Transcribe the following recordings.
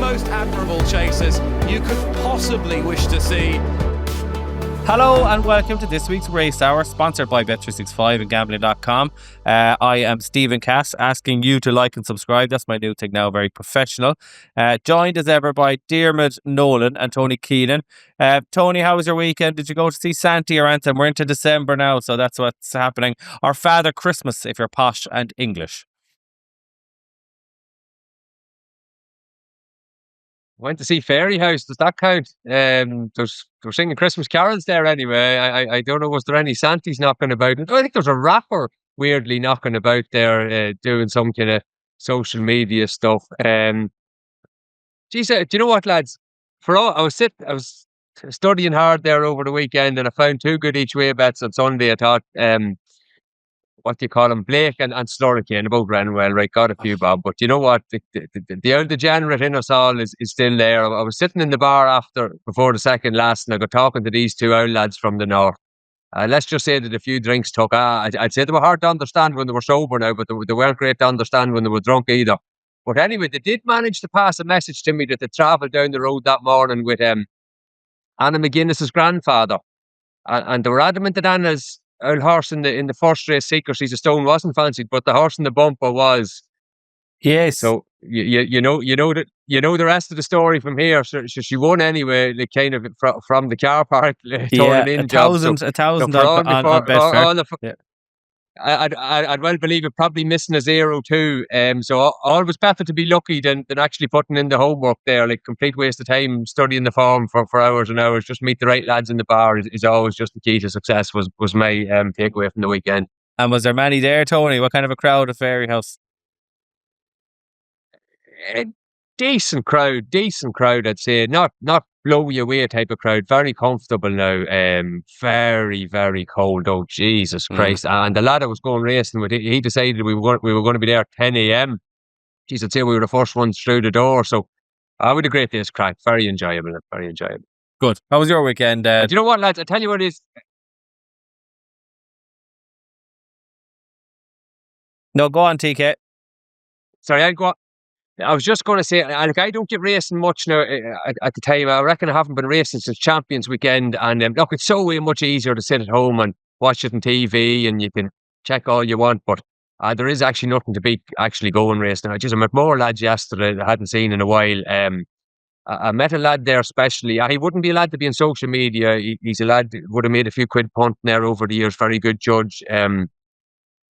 most admirable chasers you could possibly wish to see. Hello and welcome to this week's Racehour, sponsored by Bet365 and Gambling.com. I am Stephen Cass, asking you to like and subscribe. That's my new thing now, very professional. Joined as ever by Diarmuid, Nolan and Tony Keenan. Tony, how was your weekend? Did you go to see Santa or Anthem? We're into December now, so that's what's happening. Or Father Christmas, if you're posh and English. Went to see Fairy House. Does that count? They were singing Christmas carols there anyway. I don't know, was there any Santas knocking about? I think there's a rapper weirdly knocking about there, doing some kind of social media stuff. Geez, do you know what, lads? I was studying hard there over the weekend, and I found two good each way bets on Sunday. I thought, what do you call them? Blake and Slurricane both ran well, right? Got a few bob, but you know what? The old degenerate in us all is still there. I was sitting in the bar before the second last, and I got talking to these two old lads from the north. Let's just say that a few drinks took. I'd say they were hard to understand when they were sober now, but they weren't great to understand when they were drunk either. But anyway, they did manage to pass a message to me that they travelled down the road that morning with Anna McGuinness's grandfather, and they were adamant that Anna's old horse in the first race, Secrecy's a Stone, wasn't fancied, but the horse in the bumper was. Yes. So you know the rest of the story from here. So she won anyway, like kind of from the car park. Yeah, a thousand on Betfair. I'd well believe it, probably missing a 0-2. So always better to be lucky than actually putting in the homework there. Like, complete waste of time studying the form for hours and hours. Just meet the right lads in the bar is always just the key to success. Was my takeaway from the weekend. And was there many there, Tony? What kind of a crowd at Fairy House? Decent crowd, I'd say. Not blow you away type of crowd. Very comfortable now. Very, very cold. Oh, Jesus Christ. And the lad I was going racing with, he decided we were going to be there at 10 a.m. Jeez, I'd say we were the first ones through the door. So I would a great day's crack. Very enjoyable. Good. How was your weekend? Do you know what, lads? I tell you what it is. No, go on, TK. Sorry, I'll go on. I was just going to say, I don't get racing much now at the time. I reckon I haven't been racing since Champions Weekend. And look, it's so way much easier to sit at home and watch it on TV, and you can check all you want. But there is actually nothing to beat actually going racing. I met more lads yesterday that I hadn't seen in a while. I met a lad there especially. He wouldn't be a lad to be in social media. He's a lad who would have made a few quid punting there over the years. Very good judge.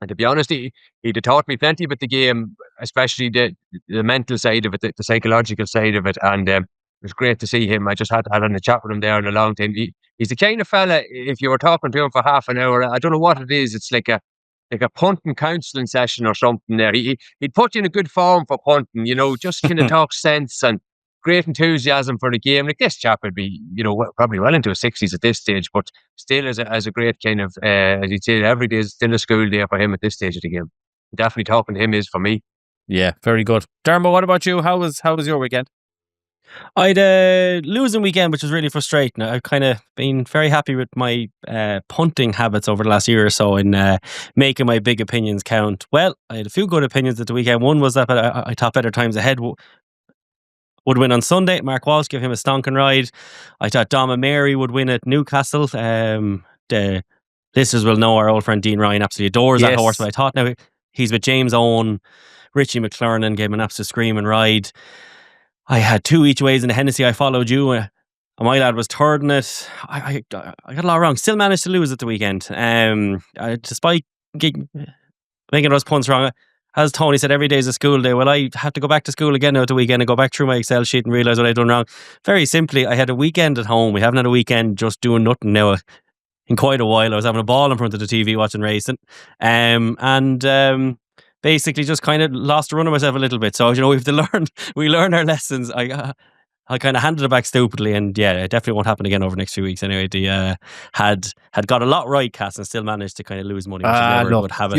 And to be honest, he'd have taught me plenty about the game, especially the mental side of it, the psychological side of it. And it was great to see him. I just had a chat with him there in a long time. He's the kind of fella, if you were talking to him for half an hour, I don't know what it is. It's like a punting counselling session or something there. He'd put you in a good form for punting, just kind of talk sense and great enthusiasm for the game. Like, this chap would be, probably well into his 60s at this stage, but still as a great kind of, as you'd say, every day is still a school day for him at this stage of the game. Definitely talking to him is for me. Yeah, very good. Dermot, what about you? How was your weekend? I had a losing weekend, which was really frustrating. I've kind of been very happy with my punting habits over the last year or so in making my big opinions count. Well, I had a few good opinions at the weekend. One was that I thought Better Times Ahead would win on Sunday. Mark Walsh, give him a stonking ride. I thought Dom and Mary would win at Newcastle. The listeners will know our old friend Dean Ryan absolutely adores that horse, but I thought now he's with James Owen, Richie McLaren gave him an absolute screaming ride. I had two each ways in the Hennessy. I followed you, and my lad was third in it. I got a lot wrong. Still managed to lose at the weekend. Despite making those punts wrong. As Tony said, every day is a school day. Well, I had to go back to school again now at the weekend and go back through my Excel sheet and realise what I'd done wrong. Very simply, I had a weekend at home. We haven't had a weekend just doing nothing now in quite a while. I was having a ball in front of the TV watching racing. Basically just kind of lost the run of myself a little bit. So, we learn our lessons. I kind of handed it back stupidly, and yeah, it definitely won't happen again over the next few weeks. Anyway, the had got a lot right, Cass, and still managed to kind of lose money, which is never a good habit.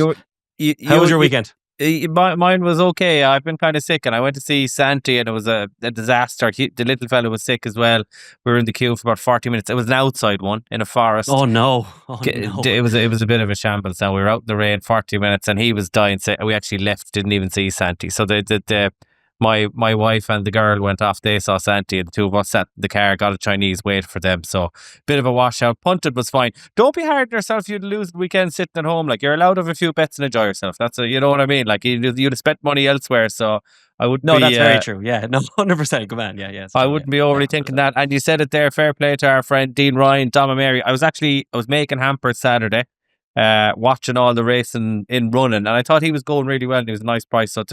How was your weekend? Mine was okay. I've been kind of sick, and I went to see Santi, and it was a disaster. The little fella was sick as well. We were in the queue for about 40 minutes. It was an outside one in a forest. Oh no! It was a bit of a shambles. Now we were out in the rain 40 minutes, and he was dying sick. We actually left, didn't even see Santi. So the my wife and the girl went off. They saw Santi, and the two of us sat in the car, got a Chinese, wait for them. So bit of a washout. Punted was fine. Don't be hard on yourself. You'd lose the weekend sitting at home. Like, you're allowed to have a few bets and enjoy yourself. That's you know what I mean. Like, you'd have spent money elsewhere. So I wouldn't. No, be, that's very true. Yeah, no, 100%. Come on, yeah. I wouldn't be overly thinking that. And you said it there. Fair play to our friend Dean Ryan, Dom and Mary. I was making hampers Saturday, watching all the racing in running, and I thought he was going really well. And he was a nice price. So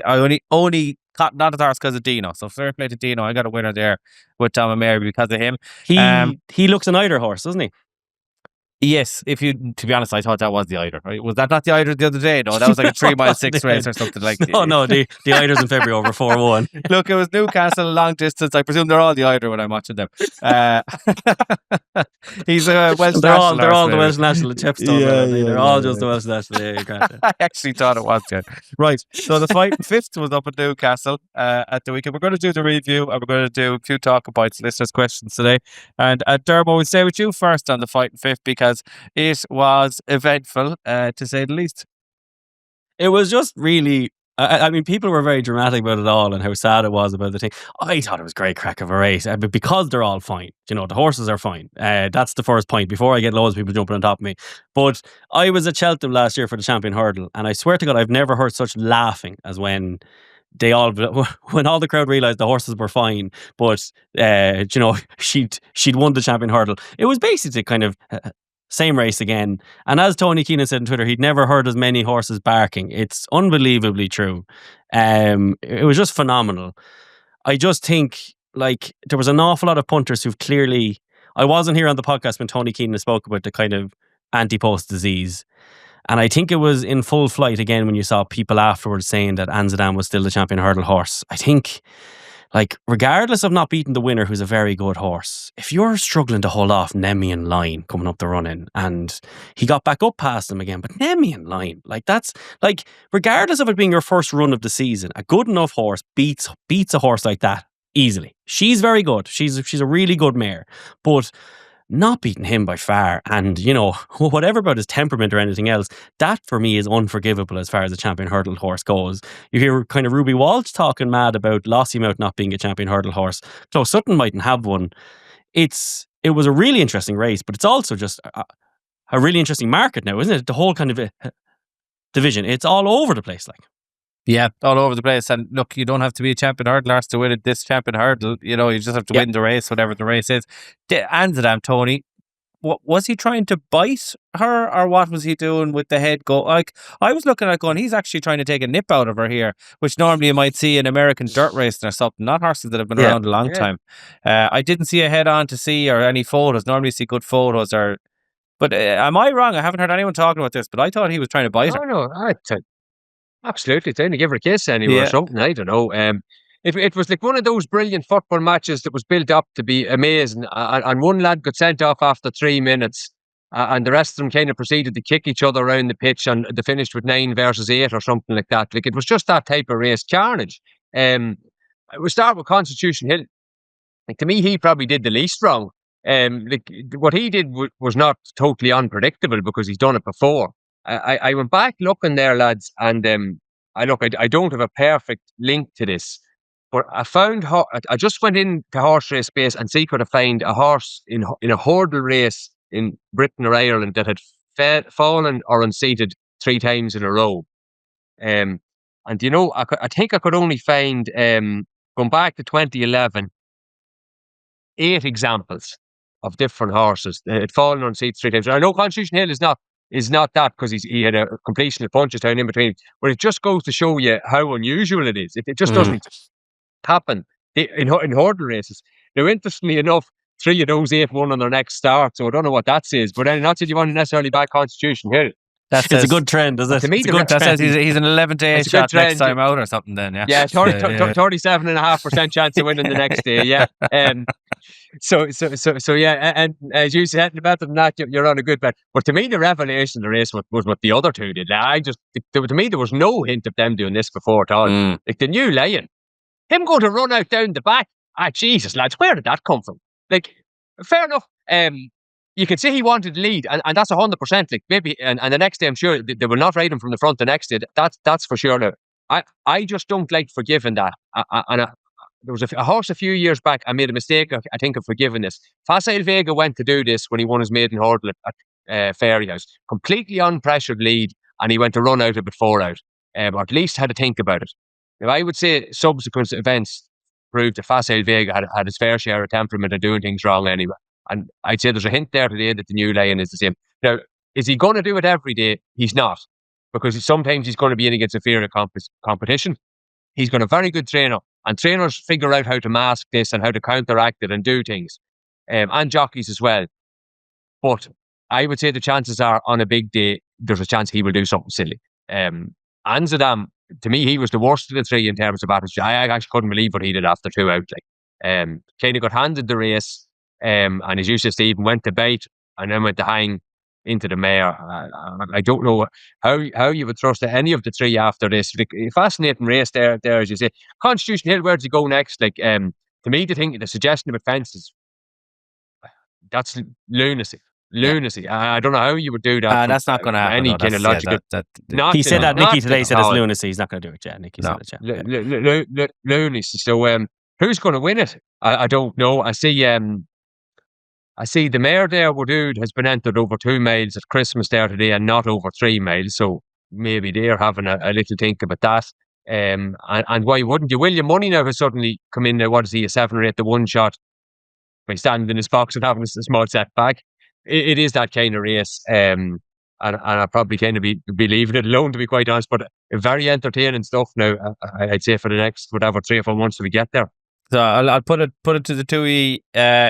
I only caught not at ours because of Dino. So fair play to Dino. I got a winner there with Dom and Mary because of him. He looks an Eider horse, doesn't he? Yes, to be honest, I thought that was the Eider. Right? Was that not the Eider the other day? No, that was like a 3 mile 6 race or something like that. No, the Eiders in February over 4-1. Look, it was Newcastle long distance. I presume they're all the Eider when I'm watching them. He's a Welsh national. They're all the Welsh national. They're all just the Welsh national. Yeah, I actually thought it was good. Right, so the fight in fifth was up at Newcastle at the weekend. We're going to do the review and we're going to do a few talking points, listeners' questions today. And Dermo, we'll stay with you first on the fight in fifth because it was eventful, to say the least. It was just really... I mean, people were very dramatic about it all and how sad it was about the thing. I thought it was great crack of a race, but because they're all fine. You know, the horses are fine. That's the first point, before I get loads of people jumping on top of me. But I was at Cheltenham last year for the Champion Hurdle, and I swear to God, I've never heard such laughing as when all the crowd realised the horses were fine, but you know, she'd won the Champion Hurdle. It was basically kind of... same race again. And as Tony Keenan said on Twitter, he'd never heard as many horses barking. It's unbelievably true. It was just phenomenal. I just think, like, there was an awful lot of punters who've clearly... I wasn't here on the podcast when Tony Keenan spoke about the kind of anti-post disease. And I think it was in full flight again when you saw people afterwards saying that Anzadam was still the Champion Hurdle horse. I think... like, regardless of not beating the winner, who's a very good horse, if you're struggling to hold off Nemian Line coming up the running, and he got back up past him again, but Nemian Line, like, that's, like, regardless of it being your first run of the season, a good enough horse beats a horse like that easily. She's very good. She's a really good mare, but not beating him by far, and, you know, whatever about his temperament or anything else, that for me is unforgivable as far as a Champion Hurdle horse goes. You hear kind of Ruby Walsh talking mad about Lossiemouth not being a Champion Hurdle horse. Close Sutton mightn't have one. It was a really interesting race, but it's also just a really interesting market now, isn't it? The whole kind of division, it's all over the place, like. Yeah, all over the place. And look, you don't have to be a Champion Hurdler to win this Champion Hurdle. You know, you just have to win the race, whatever the race is. Anzadam, Tony, what was he trying to bite her, or what was he doing with the head go? Like, I was looking at it going, he's actually trying to take a nip out of her here, which normally you might see in American dirt racing or something, not horses that have been around a long time. I didn't see a head on to see or any photos. Normally you see good photos but am I wrong? I haven't heard anyone talking about this, but I thought he was trying to bite her. No, absolutely. Trying to give her a kiss anyway or something. I don't know. It was like one of those brilliant football matches that was built up to be amazing. And one lad got sent off after 3 minutes, and the rest of them kind of proceeded to kick each other around the pitch, and they finished with 9 versus 8 or something like that. Like, it was just that type of race carnage. We start with Constitution Hill. Like, to me, he probably did the least wrong. Like, what he did was not totally unpredictable because he's done it before. I went back looking there, lads, and I don't have a perfect link to this, but I found I just went into horse race space and see could I find a horse in a hurdle race in Britain or Ireland that had fallen or unseated 3 times in a row. And you know, I think I could only find going back to 2011 8 examples of different horses that had fallen unseated 3 times. I know Constitution Hill is not that because he had a completion of punches down in between, but it just goes to show you how unusual it is. It just doesn't happen in hurdle races. Now, interestingly enough, 3 of those 8 won on their next start, so I don't know what that says, but not that you want to necessarily back Constitution Hill. It's a good trend, is it? To me, that says he's an 11 to 8 shot next time out or something then, yeah. Yeah, 37.5% chance of winning the next day, yeah. So yeah, and as you said, better than that, you're on a good bet. But to me, the revelation of the race was what the other 2 did. To me, there was no hint of them doing this before at all. Like, the new Lion, him going to run out down the back. Jesus, lads, where did that come from? Like, fair enough. You can see he wanted to lead, and that's 100%. Like, maybe, and the next day, I'm sure they will not ride him from the front the next day. That's for sure. Now, I just don't like forgiving that. There was a horse a few years back. I made a mistake. I think of forgiving this. Facile Vega went to do this when he won his maiden hurdle at Fairyhouse. Completely unpressured lead, and he went to run out of it 4 out. Or at least had to think about it. Now, I would say subsequent events proved that Facile Vega had his fair share of temperament and doing things wrong anyway. And I'd say there's a hint there today that the new lion is the same. Now, is he going to do it every day? He's not. Because sometimes he's going to be in against inferior competition. He's got a very good trainer. And trainers figure out how to mask this and how to counteract it and do things. And jockeys as well. But I would say the chances are on a big day, there's a chance he will do something silly. Anzadam, to me, he was the worst of the three in terms of battles. I actually couldn't believe what he did after 2 out. Kind of got handed the race, and his Yusuf Stephen went to bait and then went to hang into the mare. I don't know how you would trust any of the three after this. Fascinating race there, as you say. Constitution Hill, where does he go next? To me, the suggestion of a fence is that's lunacy. I don't know how you would do that. That's not going to happen. Any kind of logical. He said that. Nicky today said it's lunacy. He's not going to do it. Yeah, Nicky said it. Yeah. Lunacy. So, who's going to win it? I don't know. I see the mare there, Woodud, has been entered over 2 miles at Christmas there today and not over 3 miles. So maybe they're having a little think about that. And why wouldn't you? William Money now has suddenly come in there. What is he, a 7 or 8 to 1 shot by standing in his box and having a small setback? It is that kind of race. And I'll probably kind of be leaving it alone, to be quite honest. But very entertaining stuff now, I'd say, for the next, 3 or 4 months till we get there. So I'll put it to the two.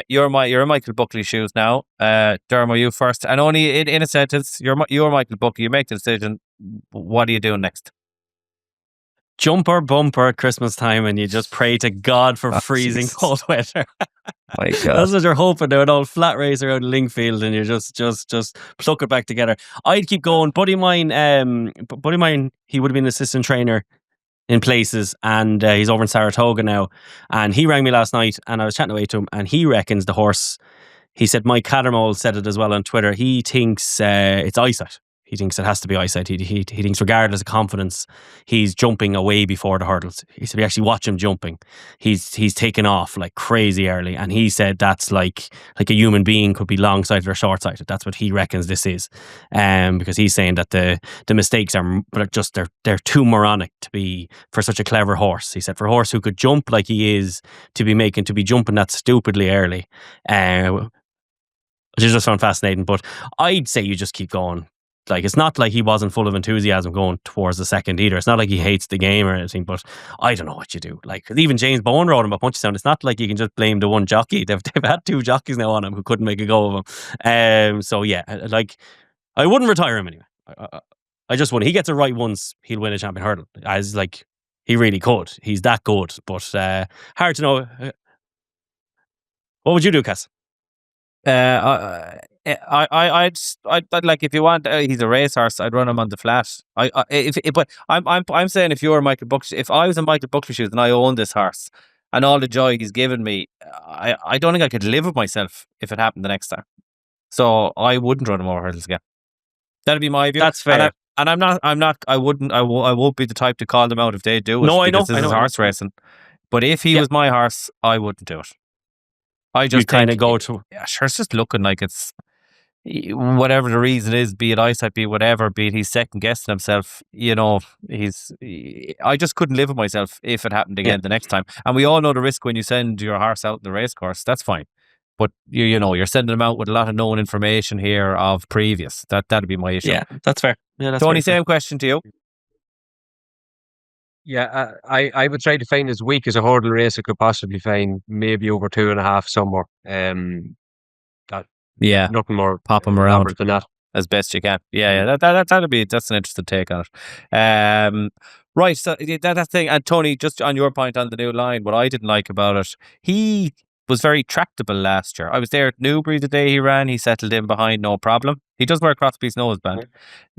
You're in Michael Buckley's shoes now. Dermo, you first, and only in a sentence. You're Michael Buckley. You make the decision. What are you doing next? Jumper bumper at Christmas time, and you just pray to God for freezing cold weather. My God. That's what you're hoping now. An old flat race around Lingfield, and you just pluck it back together. I'd keep going. Buddy of mine, he would have been an assistant trainer in places, and he's over in Saratoga now. And he rang me last night, and I was chatting away to him, and he reckons the horse. He said Mike Cattermole said it as well on Twitter. He thinks it's eyesight. He thinks it has to be eyesight. He thinks regardless of confidence, he's jumping away before the hurdles. He said we actually watch him jumping. He's taken off like crazy early, and he said that's like a human being could be long-sighted or short-sighted. That's what he reckons this is, because he's saying that the mistakes are just they're too moronic to be for such a clever horse. He said for a horse who could jump like he is to be jumping that stupidly early, which is just found fascinating. But I'd say you just keep going. Like, it's not like he wasn't full of enthusiasm going towards the second either. It's not like he hates the game or anything, but I don't know what you do. Like, even James Bowen rode him a Punchestown. It's not like you can just blame the one jockey. They've had 2 jockeys now on him who couldn't make a go of him. So yeah, like, I wouldn't retire him anyway. I just wouldn't. He gets it right once, he'll win a champion hurdle. As like, he really could. He's that good, but hard to know. What would you do, Cass? I'd like, if you want, he's a racehorse. I'd run him on the flat. But I'm saying, if you're Michael Buckley, if I was in Michael Buckley's shoes and I owned this horse and all the joy he's given me, I don't think I could live with myself if it happened the next time. So I wouldn't run him over hurdles again. That'd be my view. That's fair. And I won't be the type to call them out if they do it. No, I know. This is horse racing. But if he was my horse, I wouldn't do it. I just kind of go to, yeah, sure, it's just looking like it's whatever the reason is, be it eyesight, be it whatever, be it he's second guessing himself. You know, I just couldn't live with myself if it happened again the next time. And we all know the risk when you send your horse out in the race course. That's fine, but you know, you're sending them out with a lot of known information here of previous. That'd be my issue. Yeah, that's fair. Yeah, that's Tony, same question to you. Yeah, I would try to find as weak as a hurdle race I could possibly find, maybe over 2.5 somewhere. Nothing more pop them around than that as best you can. Yeah, that's an interesting take on it. Right, so that thing, and Tony, just on your point on the new line, what I didn't like about it, he was very tractable last year. I was there at Newbury the day he ran. He settled in behind, no problem. He does wear Crosby's noseband.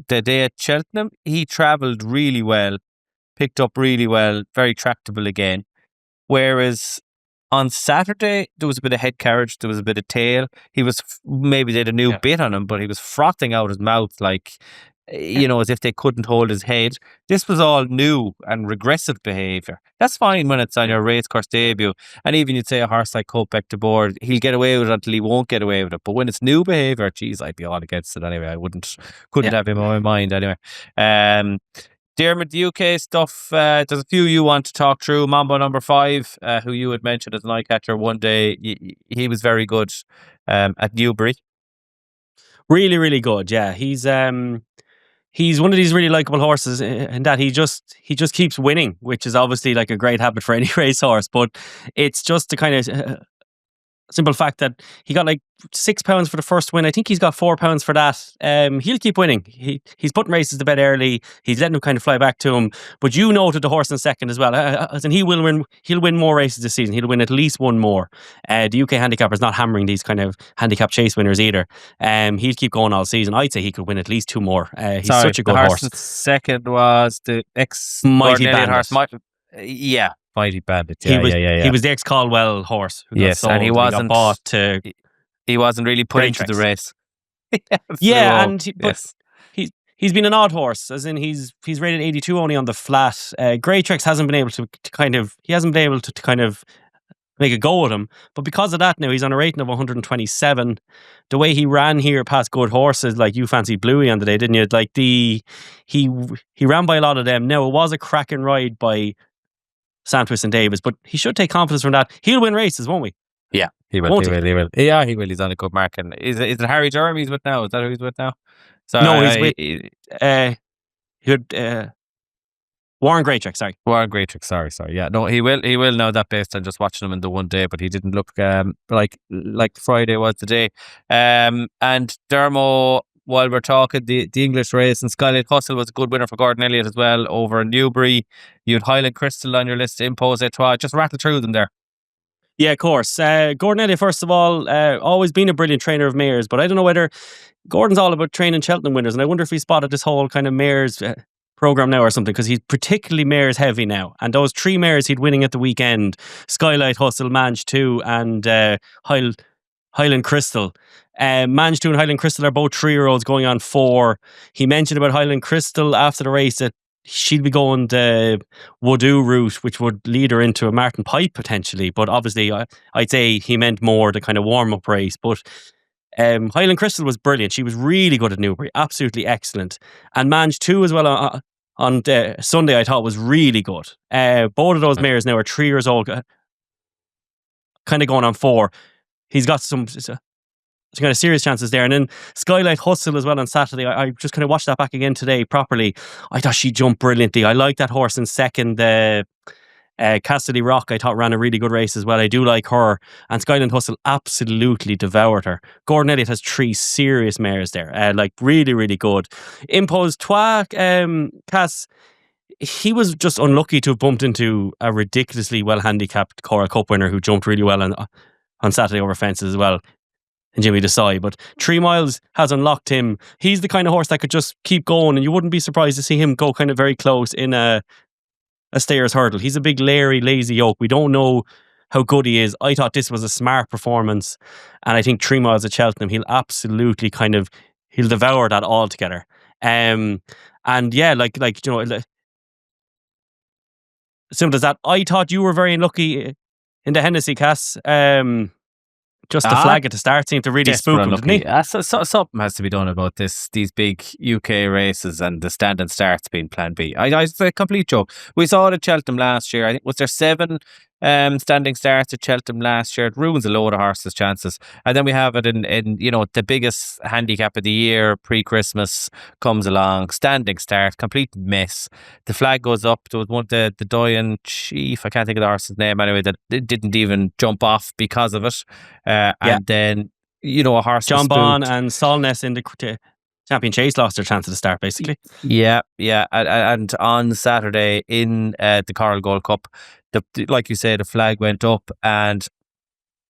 The day at Cheltenham, he travelled really well. Picked up really well, very tractable again. Whereas on Saturday, there was a bit of head carriage, there was a bit of tail. He was, maybe they had a new bit on him, but he was frothing out his mouth like as if they couldn't hold his head. This was all new and regressive behaviour. That's fine when it's on your race course debut. And even you'd say a horse like Kopek de Boer, he'll get away with it until he won't get away with it. But when it's new behaviour, geez, I'd be all against it anyway. Couldn't have him on my mind anyway. Diarmuid, the UK stuff, there's a few you want to talk through. Mambo number 5, who you had mentioned as an eye catcher one day, he was very good at Newbury. Really, really good. Yeah, he's one of these really likable horses in that he just keeps winning, which is obviously like a great habit for any racehorse. But it's just the kind of simple fact that he got like £6 for the first win. I think he's got £4 for that. He'll keep winning. He's putting races to bed early. He's letting them kind of fly back to him. But you noted the horse in second as well. As in, he'll win more races this season. He'll win at least one more. The UK handicapper's not hammering these kind of handicap chase winners either. He'll keep going all season. I'd say he could win at least 2 more. He's such a good horse. Second was the Mighty Bandit. Yeah. Mighty Bandit. He was the ex-Caldwell horse. And he wasn't bought to. He wasn't really put into the race. He's been an odd horse, as in he's rated 82 only on the flat. Greytrex hasn't been able to make a go at him, but because of that now he's on a rating of 127. The way he ran here past good horses, like you fancied Bluey on the day, didn't you? Like he ran by a lot of them. Now it was a cracking ride by Sandwich and Davis, but he should take confidence from that. He'll win races, won't we? Yeah, he will. He will. Yeah, he will. He's on a good mark. And is it Harry Durham he's with now? Is that who he's with now? No, he's with Warren Greytrex. Sorry, Warren Greytrex. Sorry. Yeah, no, he will. He will know that based on just watching him in the one day. But he didn't look like Friday was the day. And Dermo. While we're talking, the English race and Skylight Hustle was a good winner for Gordon Elliott as well over Newbury. You had Highland Crystal on your list, Impose Etoile. Just rattle through them there. Yeah, of course. Gordon Elliott, first of all, always been a brilliant trainer of mares, but I don't know whether Gordon's all about training Cheltenham winners, and I wonder if he spotted this whole kind of mares program now or something, because he's particularly mares heavy now. And those 3 mares he'd winning at the weekend, Skylight Hustle, Mange 2 and Highland Crystal. Mange 2 and Highland Crystal are both 3-year-olds going on 4. He mentioned about Highland Crystal after the race that she'd be going the Woodoo route, which would lead her into a Martin Pipe potentially. But obviously, I'd say he meant more the kind of warm-up race. But Highland Crystal was brilliant. She was really good at Newbury, absolutely excellent. And Mange 2 as well on Sunday, I thought was really good. Both of those mares now are 3 years old, kind of going on 4. He's got some kind of serious chances there. And then Skylight Hustle as well on Saturday. I just kind of watched that back again today properly. I thought she jumped brilliantly. I like that horse in second. Cassidy Rock, I thought, ran a really good race as well. I do like her. And Skylight Hustle absolutely devoured her. Gordon Elliott has 3 serious mares there. Really, really good. Impose Trois, Cass, he was just unlucky to have bumped into a ridiculously well-handicapped Coral Cup winner who jumped really well on Saturday over fences as well, and Jimmy Desai. But 3 miles has unlocked him. He's the kind of horse that could just keep going, and you wouldn't be surprised to see him go kind of very close in a stayer's hurdle. He's a big, leery, lazy yoke. We don't know how good he is. I thought this was a smart performance, and I think 3 miles at Cheltenham, he'll absolutely he'll devour that altogether. And yeah, simple as that. I thought you were very unlucky in the Hennessy, Cass. Just the flag at the start seemed to really spook him, didn't he? Something has to be done about these big UK races and the standing starts being Plan B. It's a complete joke. We saw it at Cheltenham last year. I think was there 7 standing starts at Cheltenham last year. It ruins a load of horses' chances. And then we have it in the biggest handicap of the year pre-Christmas comes along. Standing start, complete mess. The flag goes up. There was one the Doyen Chief, I can't think of the horse's name anyway, that didn't even jump off because of it. And then a horse John Bond and Solness in the Champion Chase lost their chance at the start, basically. Yeah. And on Saturday in the Coral Gold Cup, like you say, the flag went up, and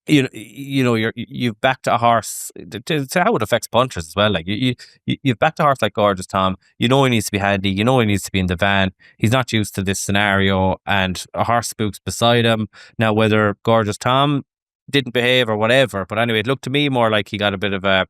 you've backed a horse. To how it affects punchers as well. Like you've backed a horse like Gorgeous Tom. He needs to be handy. He needs to be in the van. He's not used to this scenario, and a horse spooks beside him. Now, whether Gorgeous Tom didn't behave or whatever, but anyway, it looked to me more like he got a bit of a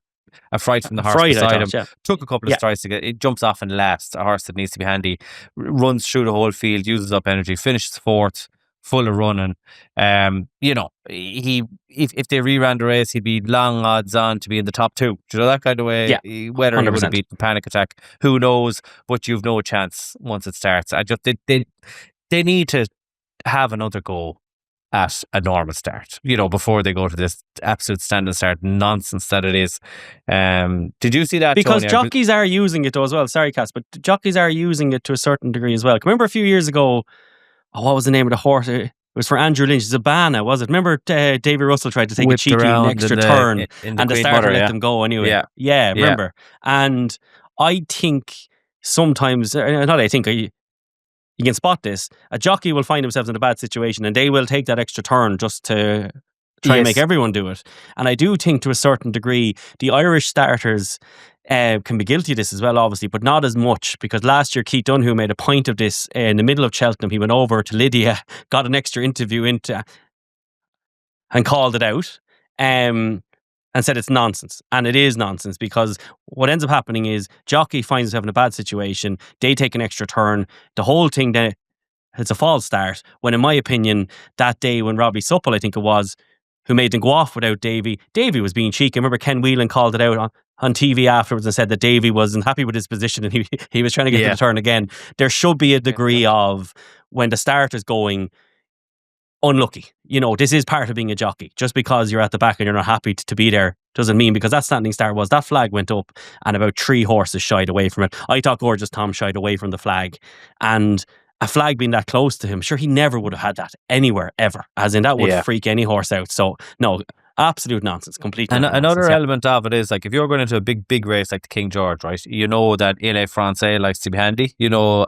a fright from the horse Fright, I beside him. thought, yeah. Took a couple of Yeah. strikes to get it, jumps off and last. A horse that needs to be handy, runs through the whole field, uses up energy, finishes fourth, full of running. You know, if they reran the race, he'd be long odds on to be in the top two. Do you know, that kind of way? Yeah, Whether he would 100%. have beaten Panic Attack, who knows? But you've no chance once it starts. I just they need to have another go at a normal start, you know, before they go to this absolute standing start nonsense that it is. Did you see that, Because Tony? jockeys are using it though as well. Sorry, Cass, but jockeys are using it to a certain degree as well. Remember a few years ago, what was the name of the horse? It was for Andrew Lynch, Zabana, was it? Remember David Russell tried to take Whipped a cheeky around extra in the- turn in the and the Queen starter Mother, let yeah. them go anyway. Yeah. Yeah, remember? And I think sometimes, not I think, you can spot this. A jockey will find themselves in a bad situation and they will take that extra turn just to try and make Yes. everyone do it. And I do think to a certain degree, the Irish starters can be guilty of this as well, obviously, but not as much, because last year Keith Dunhu made a point of this in the middle of Cheltenham. He went over to Lydia, got an extra interview into and called it out. And said it's nonsense. And it is nonsense, because what ends up happening is jockey finds himself in a bad situation, they take an extra turn, the whole thing then it's a false start, when in my opinion that day when Robbie Supple, I think it was, who made them go off without Davy was being cheeky. I remember Ken Whelan called it out on TV afterwards and said that Davy wasn't happy with his position and he was trying to get to the turn again. There should be a degree of, when the start is going, unlucky. You know, this is part of being a jockey. Just because you're at the back and you're not happy to be there doesn't mean, because that standing start was, that flag went up and about 3 horses shied away from it. I thought Gorgeous Tom shied away from the flag, and a flag being that close to him, sure, he never would have had that anywhere ever, as in that would freak any horse out. So no, absolute nonsense, complete And nonsense. another element of it is, like, if you're going into a big race like the King George, right, you know that Il Francais likes to be handy, you know,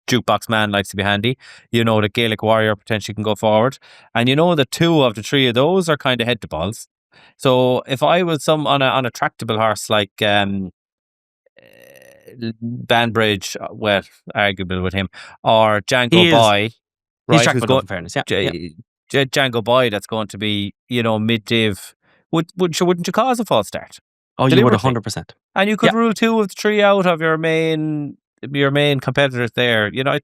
Jukebox Man likes to be handy, you know that Gaelic Warrior potentially can go forward, and you know that 2 of the 3 of those are kind of head to balls. So if I was on a tractable horse like Banbridge, well, arguable with him, or Django Boy, he's right, trackable in fairness, Django Boy, that's going to be, you know, mid-div, wouldn't you cause a false start? Oh, you would 100%. And you could rule 2 of the 3 out of your main competitors there. You know,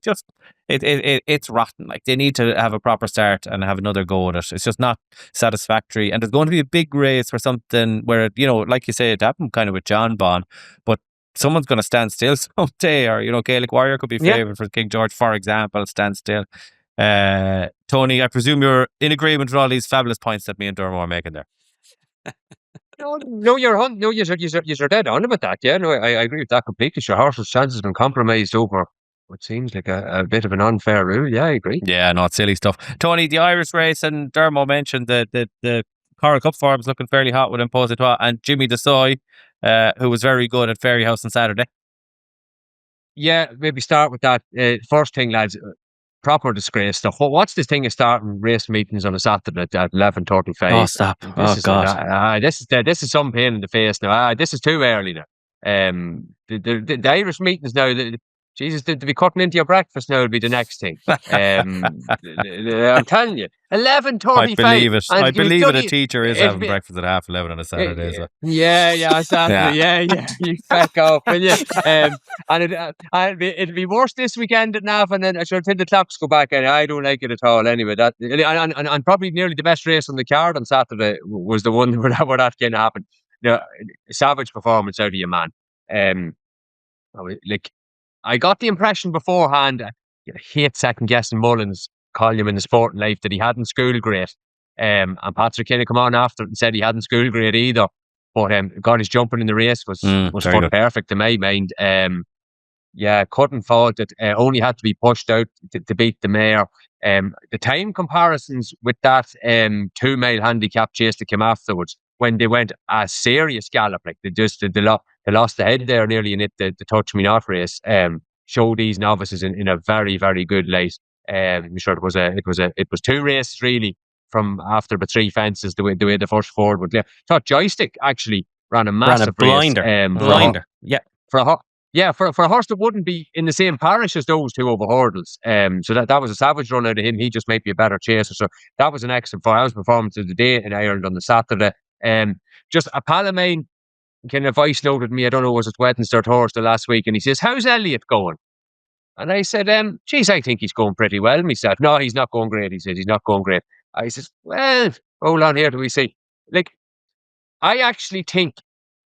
it's rotten. Like, they need to have a proper start and have another go at it. It's just not satisfactory. And there's going to be a big race for something where, you know, like you say, it happened kind of with John Bond, but someone's going to stand still someday, or, you know, Gaelic Warrior could be favoured for King George, for example, stand still. Tony, I presume you're in agreement with all these fabulous points that me and Dermo are making there. No, you're dead on about that. Yeah, no, I agree with that completely. Sure, horse's chances have been compromised over what seems like a bit of an unfair rule. Yeah, I agree. Yeah, no, it's silly stuff. Tony, the Irish race, and Dermo mentioned that the Coral Cup form is looking fairly hot with Impositois and Jimmy Desoy, who was very good at Fairyhouse on Saturday. Yeah, maybe start with that. First thing, lads, proper disgrace stuff. What's this thing of starting race meetings on a Saturday at 11:35? Oh, stop. God. This is some pain in the face now. This is too early now. The Irish meetings now, Jesus, to be cutting into your breakfast now will be the next thing. I'm telling you, 11:35. I believe it. I believe it. A teacher is having breakfast at 11:30 on a Saturday. So. Yeah, Saturday. Yeah. You back off, will you? And it'll be worse this weekend at Navan, and then I should think the clocks go back. And I don't like it at all. Anyway, that and probably nearly the best race on the card on Saturday was the one where that kind of happened. Savage performance out of your man. Like, I got the impression beforehand, I hate second guessing Mullins, call him in the sporting life, that he hadn't school great. And Patrick Keenan come on after and said he hadn't school great either. But God, his jumping in the race was fun perfect to my mind. Couldn't fault it. Only had to be pushed out to beat the mare. The time comparisons with that 2-mile handicap chase that came afterwards, when they went a serious gallop, like they lost the head there nearly in the Touch Me Not race. Show these novices in a very, very good light. I'm sure it was 2 races really from after the 3 fences the way the first forward would. I thought Joystick actually ran a massive blinder. Blinder. For a horse that wouldn't be in the same parish as those 2 over hurdles. So that was a savage run out of him. He just might be a better chaser. So that was an excellent performance of the day in Ireland on the Saturday. Just a Palomine, kind of voice noted me, I don't know, was it Wednesday or Thursday last week, and he says, how's Elliott going? And I said, geez, I think he's going pretty well. And he said, no, he's not going great. He said, he's not going great. I says, well, hold on here till we see. Like, I actually think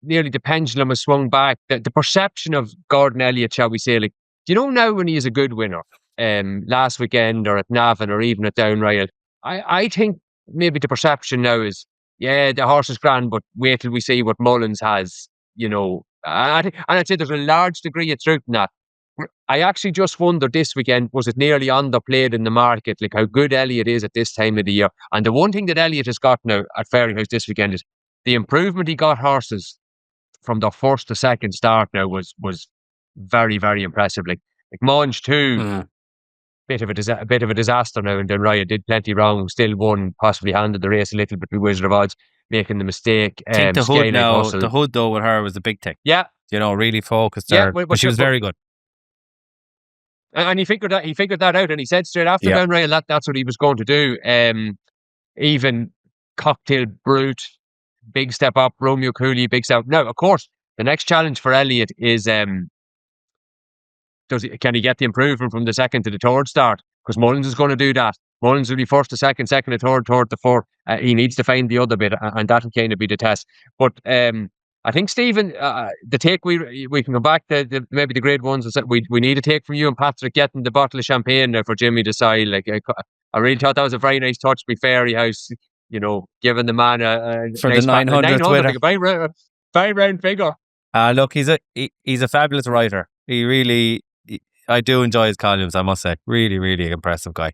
nearly the pendulum has swung back. The perception of Gordon Elliott, shall we say, like, do you know now when he is a good winner, last weekend or at Navan or even at Downright, I think maybe the perception now is, yeah, the horse is grand, but wait till we see what Mullins has, you know. And I'd say there's a large degree of truth in that. I actually just wondered this weekend, was it nearly underplayed in the market, like how good Elliott is at this time of the year? And the one thing that Elliott has got now at Fairyhouse this weekend is the improvement he got horses from the first to second start now was very, very impressive. Like Monge too, bit of a disaster now, and then Raya did plenty wrong, still won, possibly handed the race a little bit with Wizard of Odds, making the mistake. I think the hood though with her was a big thing. Yeah. You know, really focused her, but she was very good. And he figured that out, and he said straight after Downright that's what he was going to do. Even Cocktail Brute, big step up. Romeo Cooley, big step up. Now, of course, the next challenge for Elliott is can he get the improvement from the second to the third start? Because Mullins is going to do that. Mullins will be first to second, second to third, third to fourth. He needs to find the other bit, and that'll kind of be the test. But I think, Stephen, the take we can go back to maybe the grade ones. We need a take from you and Patrick getting the bottle of champagne there for Jimmy to side. Like I really thought that was a very nice touch by Fairyhouse. You know, giving the man a for nice the 900 like a very round figure. Look, he's a fabulous writer. I do enjoy his columns, I must say. Really, really impressive guy.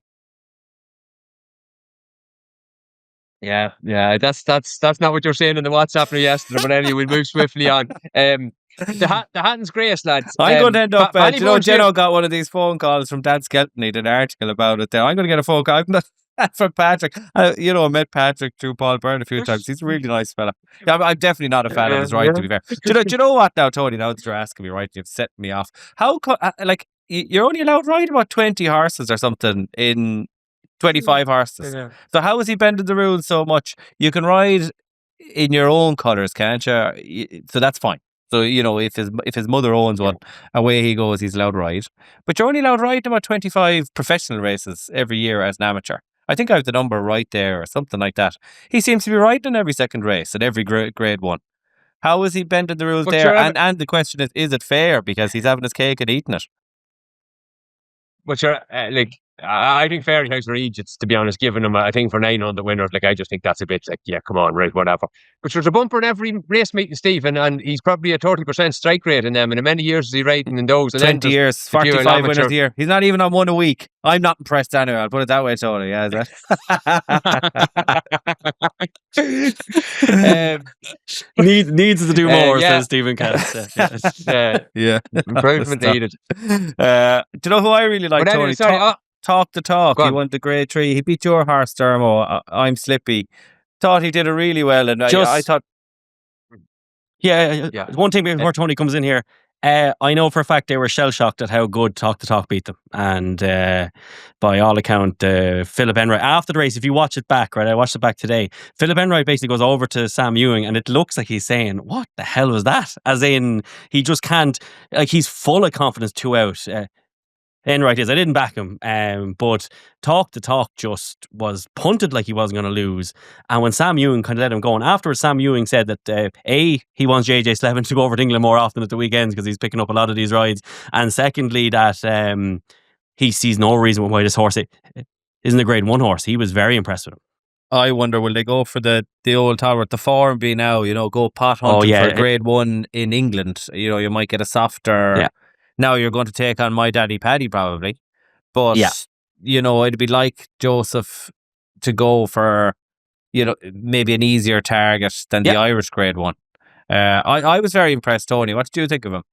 Yeah, that's not what you're saying in the WhatsApp yesterday, but anyway, we'll move swiftly on. The Hatton's Grace, lads. I'm going to end up, you know, Jeno got one of these phone calls from Dan Skelton. He did an article about it there. I'm going to get a phone call. I'm not from Patrick. I met Patrick through Paul Byrne a few times. He's a really nice fella. I'm definitely not a fan of his right, to be fair. Do you know what now, Tony? Now that you're asking me, right, you've set me off. How, you're only allowed to ride about 20 horses or something in 25 horses. Yeah. So how is he bending the rules so much? You can ride in your own colours, can't you? So that's fine. So, you know, if his mother owns one, away he goes, he's allowed to ride. But you're only allowed to ride about 25 professional races every year as an amateur. I think I have the number right there or something like that. He seems to be riding in every second race at every grade one. How is he bending the rules there? And the question is it fair? Because he's having his cake and eating it. But you're I think Fairyhouse are Egypts, to be honest, giving them, I think, for 900 winners. Like, I just think that's a bit like, yeah, come on, right, whatever. But there's a bumper in every race meeting, Stephen, and he's probably a 30% strike rate in them. And in many years is he riding in those? 20 years, 45 winners a year. He's not even on one a week. I'm not impressed anyway, I'll put it that way, Tony. Yeah, is that? Needs to do more, says Stephen Cass. Yeah. Improvement needed. Do you know who I really like, Tony? Talk the talk. He won the grade 3. He beat your horse, Dermo. I'm Slippy. Thought he did it really well, and I thought. Yeah. One thing before Tony comes in here. I know for a fact they were shell shocked at how good Talk the Talk beat them, and by all account, Philip Enright after the race. If you watch it back, right, I watched it back today. Philip Enright basically goes over to Sam Ewing, and it looks like he's saying, "What the hell was that?" As in, he just can't. Like, he's full of confidence throughout. Enright is. I didn't back him, but Talk the Talk just was punted like he wasn't going to lose. And when Sam Ewing kind of let him go, and afterwards Sam Ewing said that he wants JJ Slevin to go over to England more often at the weekends because he's picking up a lot of these rides, and secondly that he sees no reason why this horse isn't a grade 1 horse. He was very impressed with him. I wonder, will they go for the old tower, the form be now, you know, go pot hunting for grade 1 in England? You know, you might get a softer... Yeah. Now you're going to take on My Daddy Paddy probably. But, you know, it'd be like Joseph to go for, you know, maybe an easier target than the Irish grade 1. I was very impressed, Tony. What did you think of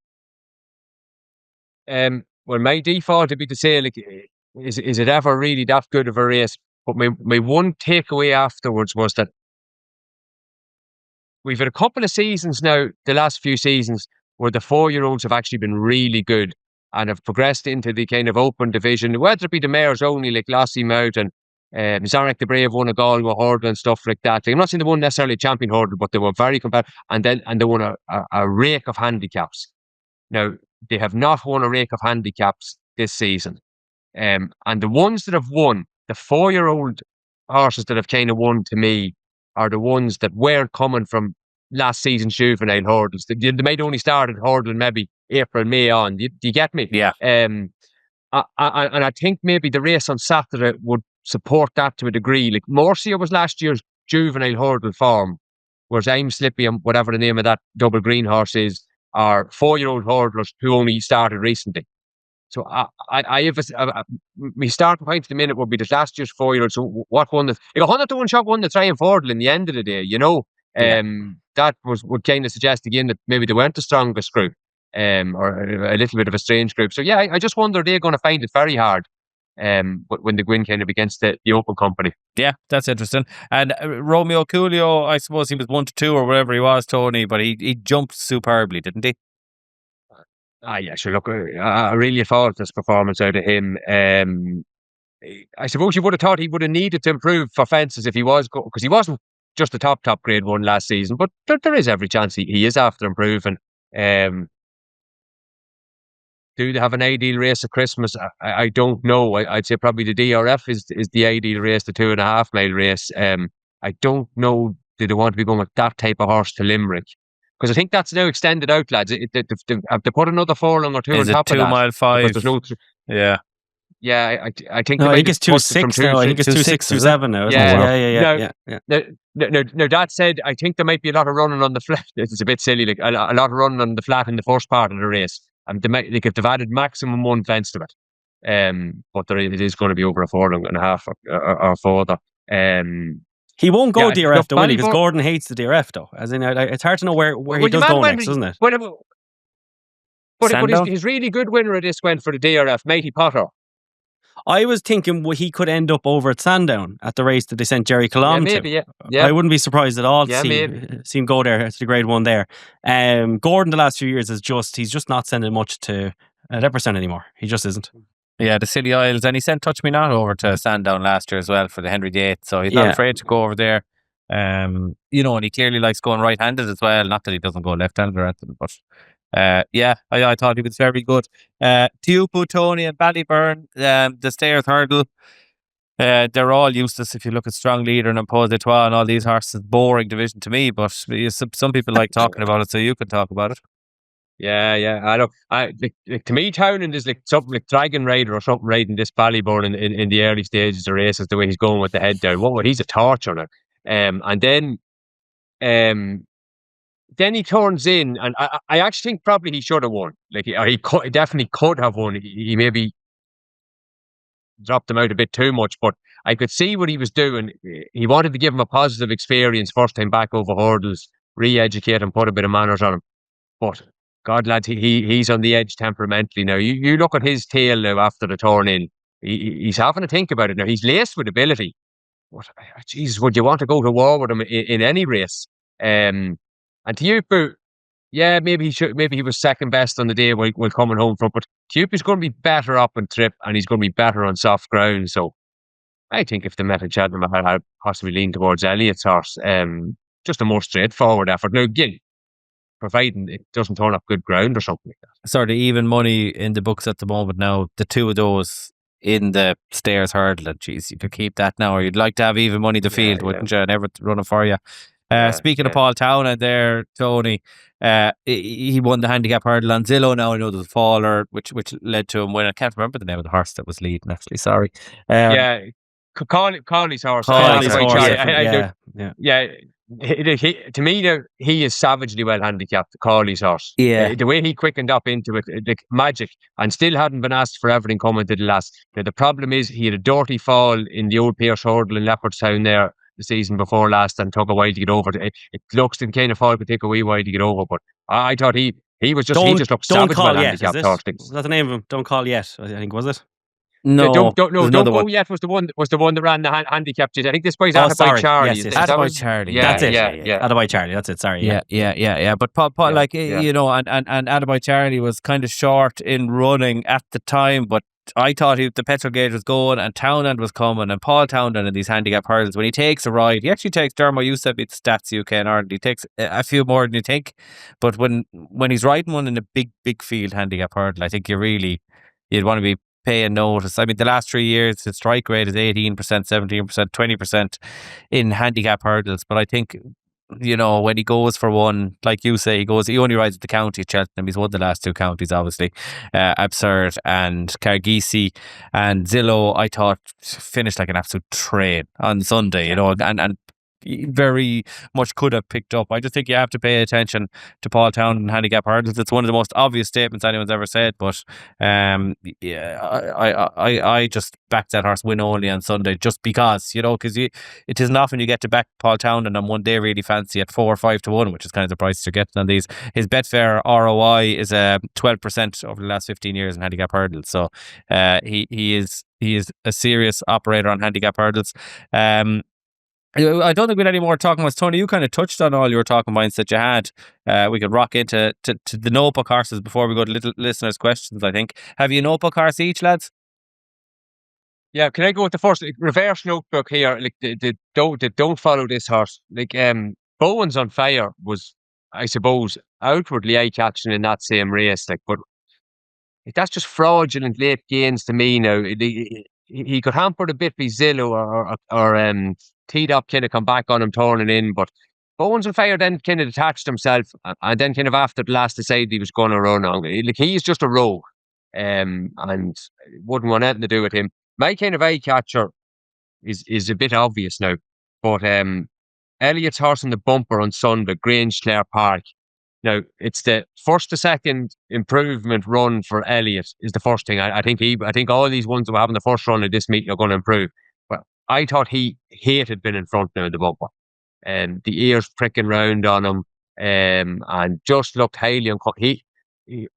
him? Well, my default would be to say, like, is it ever really that good of a race? But my one takeaway afterwards was that we've had a couple of seasons now, the last few seasons, where the 4-year-olds have actually been really good and have progressed into the kind of open division, whether it be the mares only, like Lossy Mouth and Zarek the Brave won a Galway hurdle and stuff like that. I'm not saying they won necessarily a champion hurdle, but they were very competitive. And they won a rake of handicaps. Now, they have not won a rake of handicaps this season. And the ones that have won, the 4-year-old horses that have kind of won to me, are the ones that weren't coming from last season's juvenile hurdles. They might only started hurdling maybe April, May on. Do you get me? Yeah. And I think maybe the race on Saturday would support that to a degree. Like Murcia was last year's juvenile hurdle form, whereas I'm Slippy and whatever the name of that double green horse is are 4-year-old hurdlers who only started recently. So I have my starting point at the minute would be the last year's 4-year-old. So what won the 100 to 1 shot won the Triumph Hurdle in the end of the day, that would kind of suggest again that maybe they weren't the strongest group, or a little bit of a strange group. So yeah, I just wonder they're going to find it very hard, when they go in kind of against the Open Company. Yeah, that's interesting. And Romeo Coolio, I suppose he was 1 to 2 or whatever he was, Tony, but he jumped superbly, didn't he? Yeah, sure. Look, I really thought this performance out of him. I suppose you would have thought he would have needed to improve for fences if he was, because he wasn't just the top grade one last season, but there is every chance he is after improving. Do they have an ideal race at Christmas? I don't know. I'd say probably the DRF is the ideal race, the 2.5 mile race. I don't know, do they want to be going with that type of horse to Limerick? Because I think that's now extended out, lads. Have they put another furlong or two on top of that? 2 mile 5? Yeah. Yeah, I think. No, I think it's 2.6 now. I think it's 2.6, 2.7 now. Yeah. Now, that said, I think there might be a lot of running on the flat. It's a bit silly, like a lot of running on the flat in the first part of the race. They might, like, if they've added maximum 1 fence to it, but it is going to be over a 1.5 furlong or further. He won't go DRF though, will he? Because Gordon hates the DRF though. As in, it's hard to know where he does go next, isn't it? But his really good winner of this went for the DRF, Matey Potter. I was thinking he could end up over at Sandown at the race that they sent Jerry Colomb to. Yeah. I wouldn't be surprised at all to see him go there to the grade 1 there. Gordon the last few years he's just not sending much to Epperson anymore. He just isn't. Yeah, the Scilly Isles, and he sent Touch Me Not over to Sandown last year as well for the Henry VIII, so he's not afraid to go over there. And he clearly likes going right-handed as well. Not that he doesn't go left-handed or anything, but I thought he was very good. Tiupu, Tony and Ballyburn, the Stayers Hurdle, they're all useless if you look at Strong Leader and Impose Etoile and all these horses. Boring division to me, but some people like talking about it, so you can talk about it. Yeah. I know. To me, Townend is like something like Dragon Rider or something riding this Ballyburn in the early stages of races. The way he's going with the head down, he's a torch on it. And then he turns in, and I actually think probably he should have won. Like he definitely could have won. He maybe dropped him out a bit too much, but I could see what he was doing. He wanted to give him a positive experience first time back over hurdles, re-educate him, put a bit of manners on him. But God, lads, he's on the edge temperamentally now. You look at his tail now after the turn in. He's having to think about it now. He's laced with ability. But Jesus, would you want to go to war with him in any race? And Tiupu, maybe he was second best on the day while coming home from. But Tiupu's going to be better up on trip, and he's going to be better on soft ground. So I think if they met in Cheltenham, I'd possibly lean towards Elliott's horse. Just a more straightforward effort. Now again, providing it doesn't turn up good ground or something like that. Sort of even money in the books at the moment now. The two of those in the Stayers Hurdle, and geez, you could keep that now, or you'd like to have even money to field, wouldn't you? Never running for you. Speaking of Paul Townend there, Tony, he won the handicap hurdle on Zillow. Now I know there's a faller, which led to him winning. I can't remember the name of the horse that was leading, actually. Sorry. Colley's horse. Colley's horse. To me, he is savagely well handicapped, Colley's horse. Yeah. The way he quickened up into it, like magic, and still hadn't been asked for everything coming to the last. The problem is he had a dirty fall in the old Pierce Hurdle in Leopardstown there the season before last, and took a while to get over it. It looks the kind of fall could take a wee while to get over, but I thought he was just he just looked savage well handicapped. Was that the name of him? Don't Call Yet, I think, was it? No, Don't Go Yet was the one that ran the handicap. I think this boy's Attaboy Charlie. Yes, Attaboy Charlie. That's it. Attaboy Charlie. That's it. Sorry. Yeah. But Paul, and Attaboy Charlie was kind of short in running at the time, but I thought the petrol gauge was going and Townend was coming and Paul Townend in these handicap hurdles. When he takes a ride, he actually takes, Dermo, you said it's stats UK and Ireland, he takes a few more than you think. But when he's riding one in a big field handicap hurdle, I think you'd want to be paying notice. I mean, the last 3 years, his strike rate is 18%, 17%, 20% in handicap hurdles. But I think, when he goes for one, like you say, he only rides at the county at Cheltenham. He's won the last 2 counties, obviously. Absurd and Cargisi and Zillow, I thought, finished like an absolute train on Sunday, and very much could have picked up. I just think you have to pay attention to Paul Town and handicap hurdles. It's one of the most obvious statements anyone's ever said, but I just backed that horse win only on Sunday just because, because it isn't often you get to back Paul Town and on one day really fancy at 4 or 5 to 1, which is kind of the price you're getting on these. His Betfair ROI is 12% over the last 15 years in handicap hurdles, so he is a serious operator on handicap hurdles. I don't think we had any more talking about. Tony, you kind of touched on all your talking points that you had. We could rock into the notebook horses before we go to little listeners' questions, I think. Have you a notebook horse each, lads? Yeah, can I go with the first reverse notebook here? Like, they don't follow this horse. Like, Bowen's on Fire was, I suppose, outwardly eye-catching in that same race. Like, but that's just fraudulent late gains to me now. He could hamper a bit by Zillow or teed up, kind of come back on him, turning in. But Bowen's on Fire then kind of detached himself, and then kind of after the last decided he was going to run on. Like, he's just a rogue, and wouldn't want anything to do with him. My kind of eye catcher is a bit obvious now, but Elliott's horse in the bumper on Sunday, Grange Clare Park. Now, it's the first to second improvement run for Elliott is the first thing. I think all these ones that were having the first run of this meeting are going to improve. But I thought he hated being in front now in the bumper. The ears pricking round on him, and just looked highly he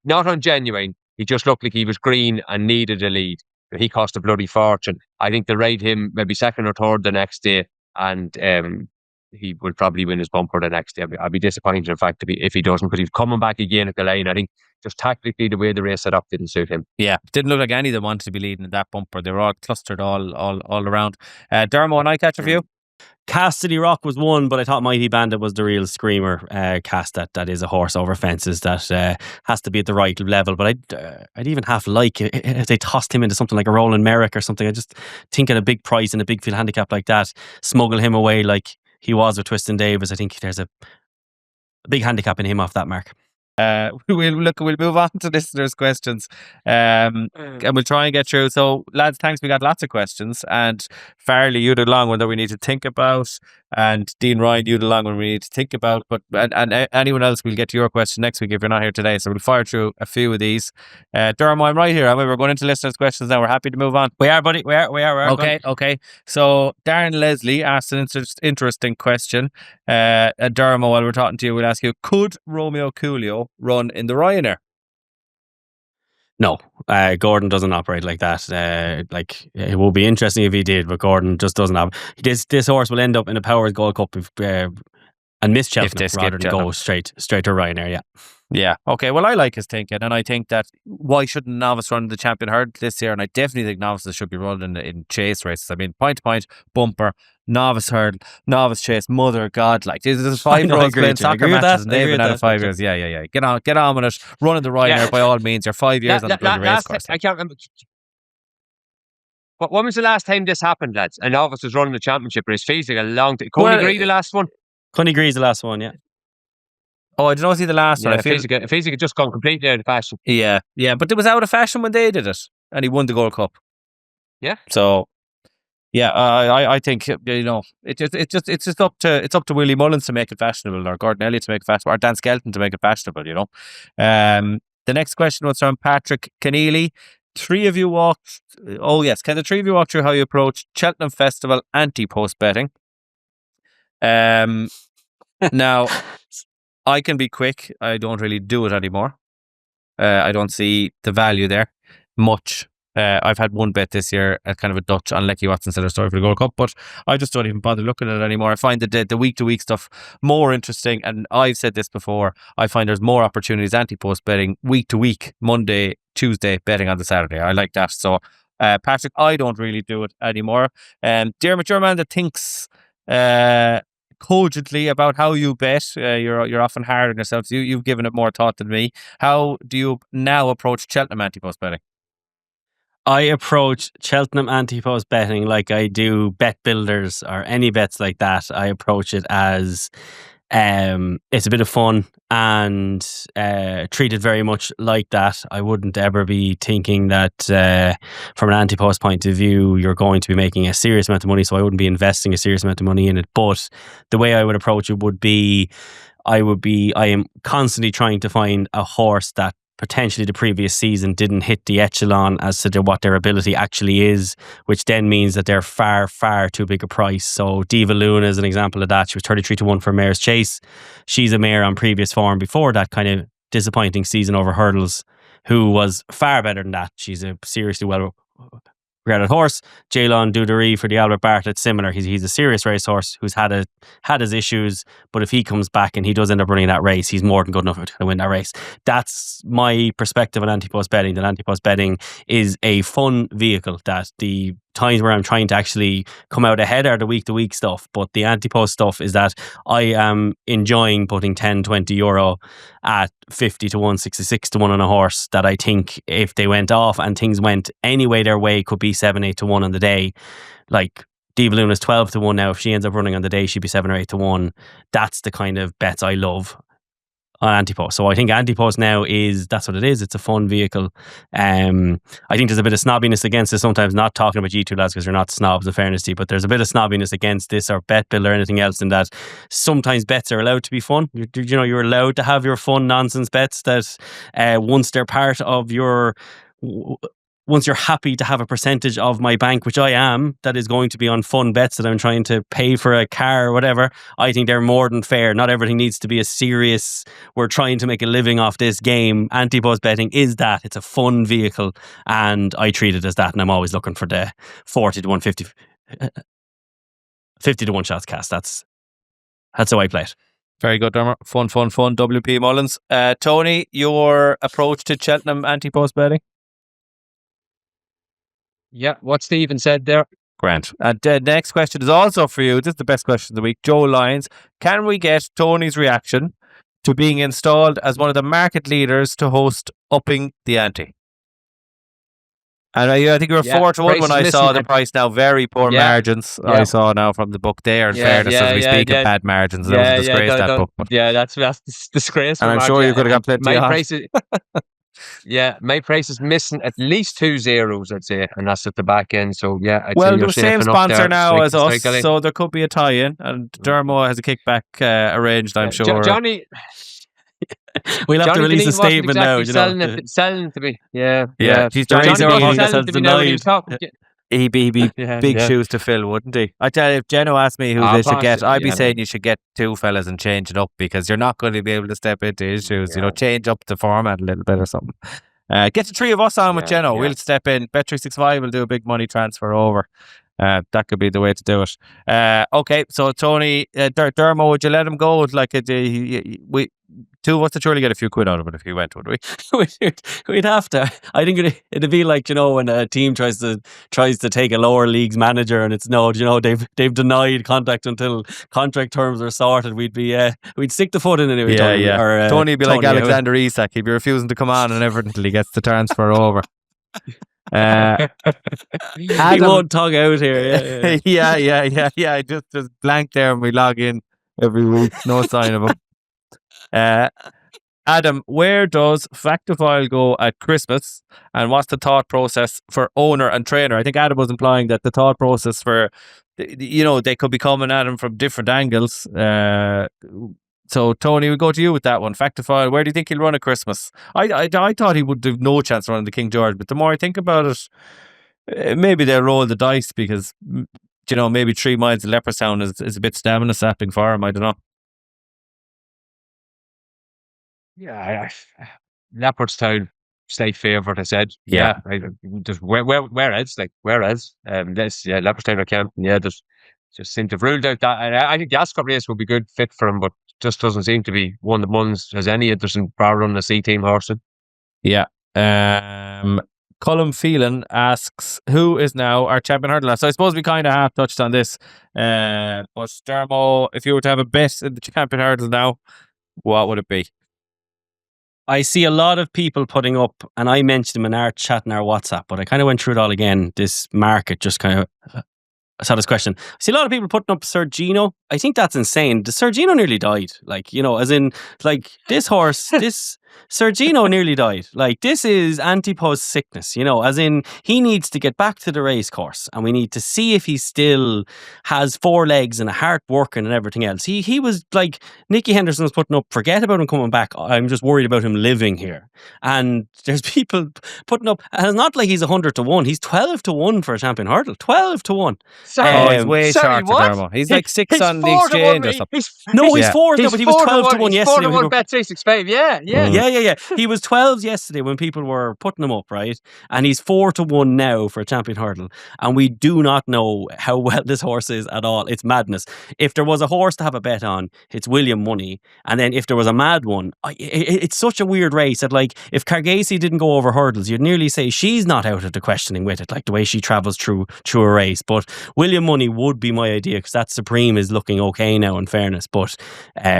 not ungenuine. He just looked like he was green and needed a lead. He cost a bloody fortune. I think they ride him maybe second or third the next day, and he will probably win his bumper the next day. I'd be disappointed, in fact, if he doesn't, because he's coming back again at the line. I think just tactically the way the race set up didn't suit him. Yeah, didn't look like any of them wanted to be leading in that bumper. They were all clustered all around. Dermo, an eye catcher for you? Castity Rock was one, but I thought Mighty Bandit was the real screamer. Cast that is a horse over fences that has to be at the right level. But I'd even half like if they tossed him into something like a Roland Merrick or something. I just think at a big price and a big field handicap like that, smuggle him away like he was with Twiston Davis. I think there's a big handicap in him off that mark. We'll move on to listeners' questions, and we'll try and get through. So, lads, thanks. We got lots of questions, and Farley, you had a long one that we need to think about, and Dean Ryan, you had a long one we need to think about. But and anyone else, we'll get to your question next week if you're not here today. So we'll fire through a few of these. Dermo, I'm right here. I mean, we're going into listeners' questions now. We're happy to move on. We are, buddy. We are. Okay. So Darren Leslie asked an interesting question. Dermo, while we're talking to you, we'll ask you: could Romeo Coolio run in the Ryanair? No, Gordon doesn't operate like that. It would be interesting if he did, but Gordon just doesn't have. This horse will end up in a Powers Gold Cup and miss Cheltenham rather than go straight to Ryanair. Yeah. Yeah. Okay. Well, I like his thinking, and I think that why shouldn't novice run the champion hurdle this year? And I definitely think novices should be running in chase races. I mean, point to point, bumper, novice hurdle, novice chase. Mother God, like there's 5-year-olds playing soccer matches, and they've been out of 5 years. Yeah. Get on with it. Running the Ryanair by all means. You're 5 years on the bloody race course. I can't remember. When was the last time this happened, lads? A novice was running the championship race. Feels like a long time. Coney Gree the last one. Coney Gree's the last one. Yeah. Oh, I did not see the last one. It feels like it just gone completely out of fashion. Yeah, but it was out of fashion when they did it, and he won the Gold Cup. Yeah. So, yeah, I think it's just up to Willie Mullins to make it fashionable, or Gordon Elliott to make it fashionable, or Dan Skelton to make it fashionable. The next question was from Patrick Keneally. Three of you walked. Oh yes, can the three of you walk through how you approach Cheltenham Festival anti-post betting? Now. I can be quick. I don't really do it anymore. I don't see the value there much. I've had one bet this year at kind of a Dutch on Lecky Watson seller story for the Gold Cup, but I just don't even bother looking at it anymore. I find the week-to-week stuff more interesting, and I've said this before, I find there's more opportunities anti-post betting week-to-week, Monday, Tuesday, betting on the Saturday. I like that. So, Patrick, I don't really do it anymore. Diarmuid, you're a man that thinks cogently about how you bet. You're often hard on yourself. So you've given it more thought than me. How do you now approach Cheltenham anti-post betting? I approach Cheltenham anti-post betting like I do bet builders or any bets like that. I approach it as it's a bit of fun and treat it very much like that. I wouldn't ever be thinking that from an anti-post point of view, you're going to be making a serious amount of money. So I wouldn't be investing a serious amount of money in it. But the way I would approach it would be, I am constantly trying to find a horse that potentially the previous season didn't hit the echelon as to what their ability actually is, which then means that they're far, far too big a price. So Diva Luna is an example of that. She was 33-1 for Mare's Chase. She's a mare on previous form before that kind of disappointing season over hurdles, who was far better than that. She's a seriously well regarded horse. Jaylon Dudery for the Albert Bartlett, similar. He's a serious racehorse who's had his issues, but if he comes back and he does end up running that race, he's more than good enough to win that race. That's my perspective on anti-post betting. That anti-post betting is a fun vehicle, that the times where I'm trying to actually come out ahead are the week-to-week stuff, but the anti-post stuff is that I am enjoying putting 10, 20 euro at 50-1, 66-1 on a horse that I think if they went off and things went any way their way could be 7-8-1 on the day. Like Diva Luna's 12-1 now. If she ends up running on the day, she'd be 7 or 8-1. That's the kind of bets I love on anti-post. So I think anti-post now that's what it is. It's a fun vehicle. I think there's a bit of snobbiness against it sometimes, not talking about you two lads because you're not snobs of fairness to you, but there's a bit of snobbiness against this or bet builder or anything else, in that sometimes bets are allowed to be fun. You're allowed to have your fun nonsense bets that once they're part of your... Once you're happy to have a percentage of my bank, which I am, that is going to be on fun bets that I'm trying to pay for a car or whatever, I think they're more than fair. Not everything needs to be a serious, we're trying to make a living off this game. Anti-post betting is that. It's a fun vehicle, and I treat it as that, and I'm always looking for the 40-1, 50-1 shots cast. That's how I play it. Very good, Dermot. Fun. WP Mullins. Tony, your approach to Cheltenham anti-post betting? Yeah, what Stephen said there. Grant. And the next question is also for you. This is the best question of the week. Joe Lyons. Can we get Tony's reaction to being installed as one of the market leaders to host Upping the Ante? And I think you were 4-1 when I saw the price now. Very poor margins. I saw now from the book there. In fairness, as we speak, of bad margins. It was a disgrace, that book. But. Yeah, that's disgraceful. And I'm sure you could have got plenty of prices. Yeah, my price is missing at least 2 zeros, I'd say, and that's at the back end. So yeah, I'd say you're the same sponsor now as us, in. So there could be a tie-in, and Dermo has a kickback arranged, I'm sure. Johnny, we'll have to release a statement exactly now. Selling to me, yeah. He's Johnny selling to me now. He'd be big shoes to fill, wouldn't he? I tell you, if Geno asked me who they should get, I'd be saying you should get two fellas and change it up, because you're not going to be able to step into his shoes. Change up the format a little bit or something. Get the three of us on with Geno. We'll step in. Bet365 will do a big money transfer over. That could be the way to do it. Okay, so Tony, Dermo, would you let him go? Like two of us would surely get a few quid out of it if he went, would we? We'd have to. I think it'd be like, when a team tries to take a lower league's manager and it's they've denied contact until contract terms are sorted. We'd stick the foot in anyway. Tony would be like Alexander Isak. He'd be refusing to come on and everything until he gets the transfer over. He won't tug out here. Yeah. Just blank there, and we log in every week. No sign of him. Adam, where does Factifile go at Christmas, and what's the thought process for owner and trainer? I think Adam was implying that the thought process for, they could be coming at him from different angles. So Tony, we go to you with that one. Factifile, where do you think he'll run at Christmas? I thought he would have no chance running the King George, but the more I think about it, maybe they'll roll the dice, because maybe 3 miles of Leopardstown is a bit stamina sapping for him. I don't know. Yeah, Leopardstown slight favourite. I said, Yeah. just whereas, this Leopardstown or Campton, just seem to have ruled out that. And I think the Ascot race would be good fit for him, but just doesn't seem to be one that Muns has any interest in bar running a C team horse. Yeah. Colm Phelan asks, who is now our champion hurdler? So I suppose we kind of half touched on this. But Dermo, if you were to have a bet in the champion hurdle now, what would it be? I see a lot of people putting up, and I mentioned them in our chat and our WhatsApp, but I kind of went through it all again. This market just kind of, I saw this question. I see a lot of people putting up Sir Gino. I think that's insane. The Sir Gino nearly died. Like, as in, like, this horse, this Sir Gino nearly died. Like, this is Antipos sickness, as in, he needs to get back to the race course, and we need to see if he still has 4 legs and a heart working and everything else. He was like, Nicky Henderson was putting up, forget about him coming back. I'm just worried about him living here. And there's people putting up, and it's not like he's 100 to 1. He's 12 to 1 for a champion hurdle. 12 to 1. Sorry, he's way short to Dermo. He's like 6 on the 4 to 1, exchange or something. He's 4 now, but he was 12 to 1 yesterday. 4 to 1 bet 365. Yeah. He was 12 yesterday when people were putting him up, right? And he's 4 to 1 now for a champion hurdle. And we do not know how well this horse is at all. It's madness. If there was a horse to have a bet on, it's William Money. And then if there was a mad one, it's such a weird race that, like, if Cargasi didn't go over hurdles, you'd nearly say she's not out of the questioning with it, like the way she travels through a race. But William Money would be my idea, because that Supreme is looking okay now, in fairness. But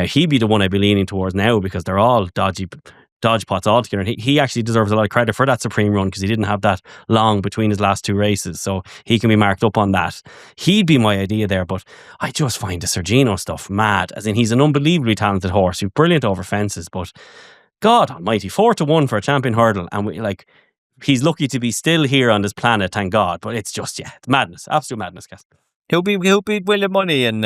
he'd be the one I'd be leaning towards now, because they're all dodgy pots altogether. And he actually deserves a lot of credit for that Supreme run, because he didn't have that long between his last 2 races. So he can be marked up on that. He'd be my idea there. But I just find the Sergino stuff mad. As in, he's an unbelievably talented horse. He's brilliant over fences. But God almighty, 4 to 1 for a champion hurdle. And he's lucky to be still here on this planet, thank God. But it's just, it's madness. Absolute madness, Cass. He'll beat William Money in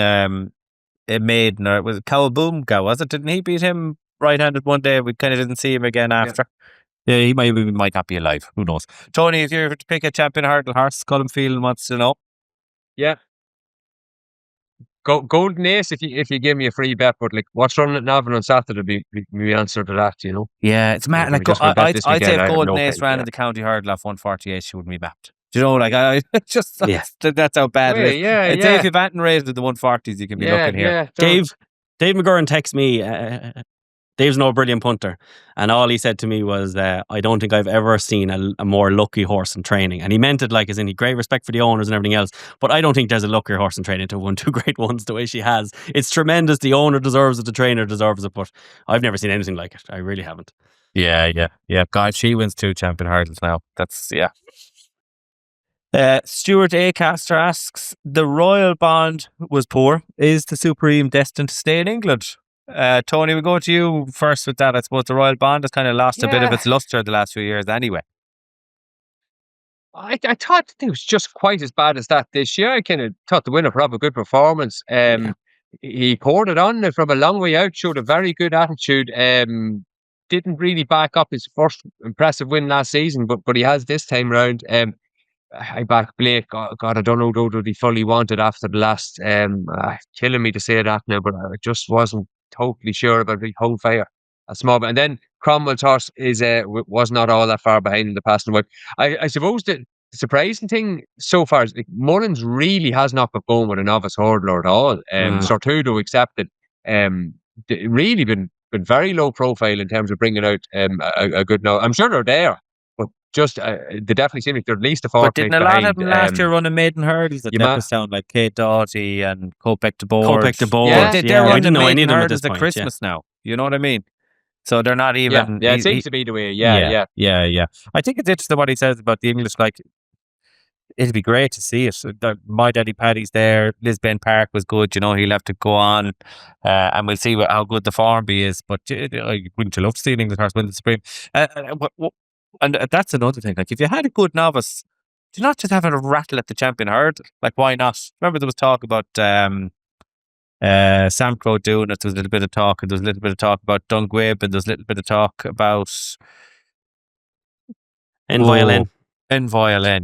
Maiden, or was it Cowabunga, was it? Didn't he beat him right-handed one day? We kind of didn't see him again after. Yeah, he might not be alive. Who knows? Tony, if you were to pick a champion hurdle horse, Colm Phelan wants to know. Yeah. Golden Ace, if you give me a free bet, but like, what's running at Navan on Saturday be the answer to that, Yeah, it's mad. Like, I'd say if Golden Ace ran in the county hurdle off 148, she wouldn't be mapped. Do you know, like, I just, that's how bad it is. I'd say if you've Anton raised at the 140s, you can be looking here. Dave McGurran texts me, Dave's no brilliant punter, and all he said to me was, I don't think I've ever seen a more lucky horse in training. And he meant it like, as in, he great respect for the owners and everything else, but I don't think there's a luckier horse in training to have won 2 great ones the way she has. It's tremendous. The owner deserves it, the trainer deserves it, but I've never seen anything like it. I really haven't. Yeah. God, she wins 2 champion hurdles now. That's, Stuart Acaster asks, the Royal Bond was poor. Is the Supreme destined to stay in England? Tony, we'll go to you first with that. I suppose the Royal Bond has kind of lost a bit of its luster the last few years anyway. I thought it was just quite as bad as that this year. I kind of thought the winner put up a good performance. He poured it on from a long way out, showed a very good attitude. Didn't really back up his first impressive win last season, but he has this time round. I back Blake. God, I don't know though that he fully wanted after the last. Killing me to say that now, but I just wasn't totally sure about the home fire a small bit. And then Cromwell's horse was not all that far behind in the past. I suppose the surprising thing so far is like, Mullins really has not got going with a novice hurdler at all. Sortudo accepted. Really been very low profile in terms of bringing out a good note. I'm sure they're there, but just they definitely seem like they're at least a fortnight behind. But didn't a lot of them last year running maiden hurdles at Leopardstown, like Kate Dodgy and Kopek de Board? They're running maiden hurdles at Christmas now. You know what I mean? So they're not even. Yeah, it seems to be the way. Yeah. I think it's interesting what he says about the English. Like, it'd be great to see it. My Daddy Paddy's there. Lisbon Park was good. He'll have to go on, and we'll see how good the form is. But wouldn't you love to see an English horse win the Supreme? And that's another thing. Like, if you had a good novice, do you not just have a rattle at the champion hurdle? Like, why not? Remember, there was talk about Sam Crow doing it. There was a little bit of talk, and there was a little bit of talk about Dunguib, and there was a little bit of talk about Envoyalin.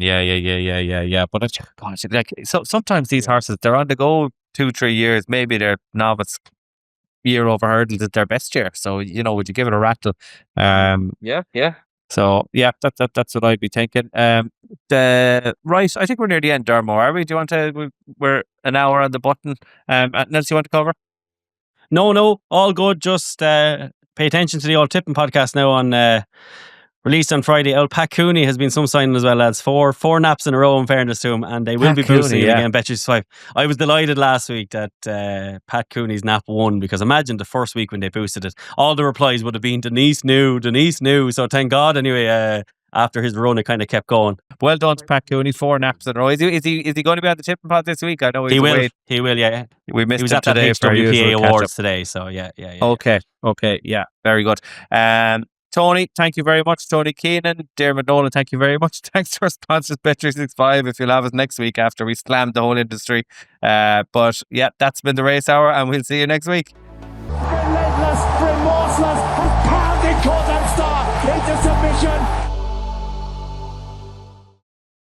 Yeah. But gosh, like, so sometimes these horses, they're on the go 2-3 years. Maybe their novice year over hurdles is their best year. So would you give it a rattle? Yeah. So yeah, that's what I'd be thinking. Right, I think we're near the end, Dermo. Are we? Do you want to? We're an hour on the button. Anything else you want to cover? No, all good. Just pay attention to the old tipping podcast now on released on Friday. El Pat Cooney has been some signing as well, lads. Four naps in a row, in fairness to him, and they will Pat be boosting Cooney, it yeah. again. Bet365. I was delighted last week that Pat Cooney's nap won, because imagine the first week when they boosted it, all the replies would have been Denise knew. So thank God anyway. After his run, it kind of kept going. Well done to Pat Cooney. 4 naps in a row. Is he going to be on the tipping pod this week? I know he's away. He will. Yeah. We missed He was him at that today for our usual HWPA catch-up. Awards today. So yeah. Okay, yeah, very good. Tony, thank you very much. Tony Keenan, Diarmuid, Nolan, thank you very much. Thanks to our sponsors, Bet365, if you'll have us next week after we slammed the whole industry. But yeah, that's been the Race Hour, and we'll see you next week. Relentless, remorseless,